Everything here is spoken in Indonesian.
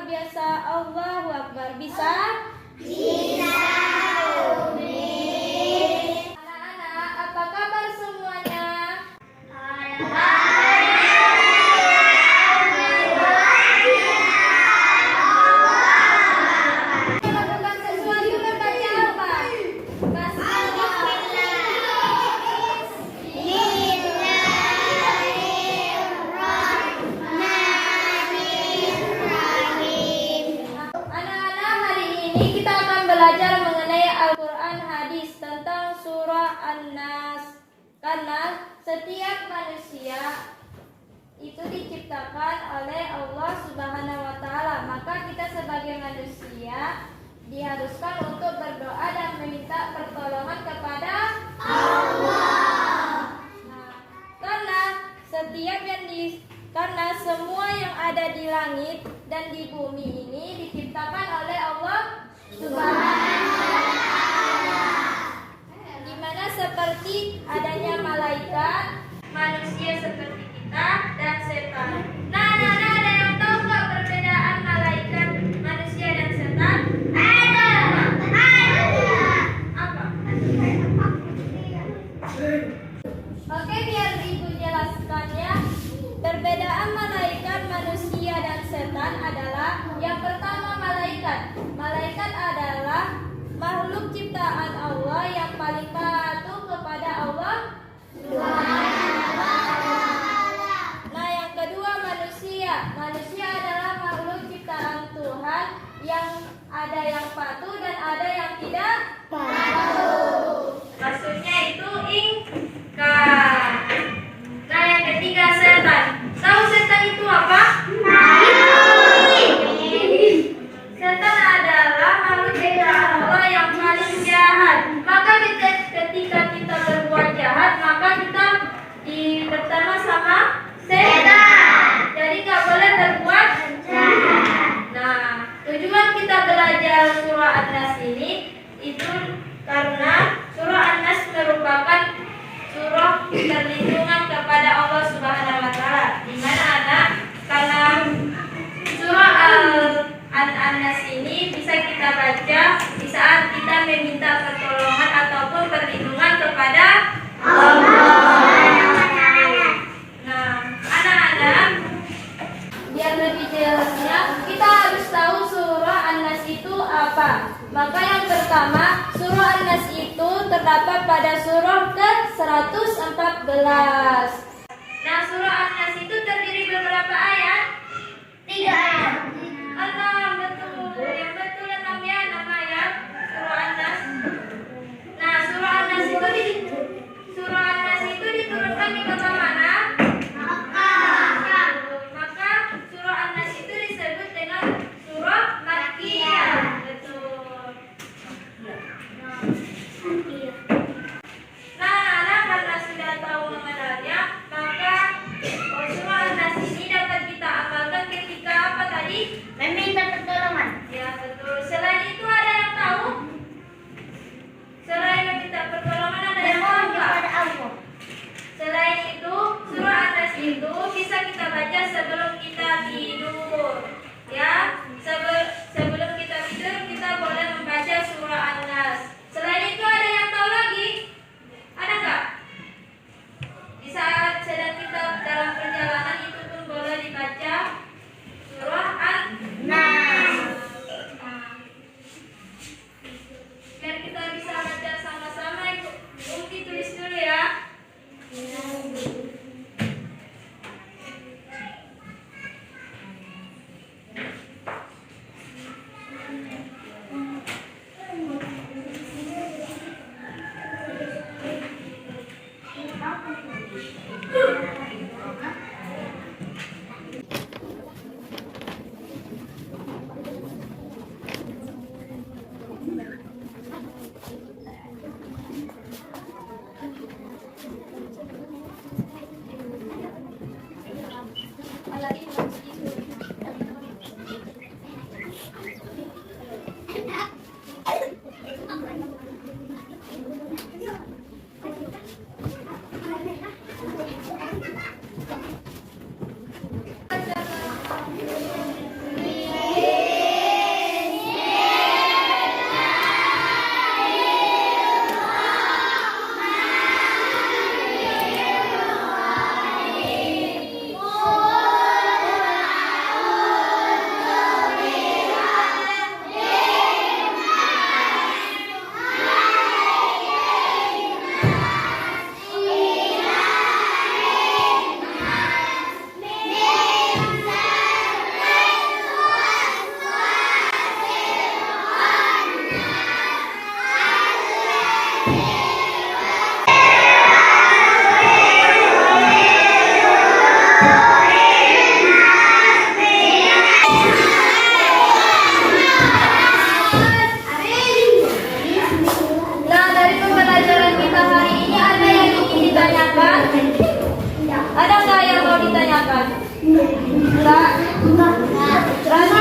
luar biasa. Allahu Akbar. Bisa? Bisa, Umi. Anak-anak, apa kabar semuanya? Lakukan sesuatu membaca apa? Anak-anak, hari ini kita akan belajar mengenai Al-Quran hadis tentang surah An-Nas. Karena setiap manusia itu diciptakan oleh Allah Subhanahu wa Ta'ala, maka kita sebagai manusia diharuskan untuk berdoa dan meminta pertolongan kepada Allah. Karena karena semua yang ada di langit dan di bumi ini diciptakan oleh Allah Subhanahu wa Ta'ala. Dimana seperti adanya malaikat, manusia seperti kita, dan setan. Nah, ada yang tahu nggak perbedaan malaikat, manusia, dan setan? Ada. Apa? Oke, biar Ibu jelaskan ya. Perbedaan malaikat, manusia, dan setan adalah yang pertama malaikat. Malaikat adalah makhluk ciptaan Allah yang paling patuh kepada Allah. Nah, yang kedua manusia. Manusia adalah makhluk ciptaan Tuhan yang ada yang patuh dan ada yang tidak patuh. Maksudnya itu ingkar. Nah, yang ketiga setan. Tahu setan itu apa? Setan adalah makhluk ciptaan Allah yang paling jahat. Maka ketika kita berbuat jahat, maka kita pertama sama setan. Jadi nggak boleh berbuat jahat. Nah, tujuan kita belajar surah An-Nas ini itu karena surah An-Nas merupakan surah perlindungan kepada Allah Subhanahu wa Ta'ala. Di mana anak, karena surah An-Nas ini bisa kita baca di saat kita meminta pertolongan ataupun perlindungan kepada Allah. Nah, anak-anak, biar lebih jelasnya kita harus tahu surah An-Nas itu apa. Maka yang pertama, surah An-Nas itu terdapat pada surah ke-114. Nah, surah An-Nas itu terdiri beberapa ayat? 3 ayat. 6, betul. Yang betul 6 ya, 6 ayat surah An-Nas. Nah, surah An-Nas itu diturunkan di kota mana? Makkah. Maka surah An-Nas itu disebut dengan surah Makkiyah. Betul. Nah, anak karena sudah tahu mengenalnya, maka surah An-Nas ini dapat kita amalkan ketika apa tadi? Meminta pertolongan. Ya, betul. Selain itu ada yang tahu? Selain meminta pertolongan ada yang tahu nggak? Selain itu, surah An-Nas itu bisa kita baca sebelum kita tidur. Ya, sebelum kita tidur kita boleh membaca surah An-Nas. Selain itu ada yang tahu lagi? Ada nggak? Di saat sedang kita dalam perjalanan itu pun boleh dibaca surah An-Nas. Rana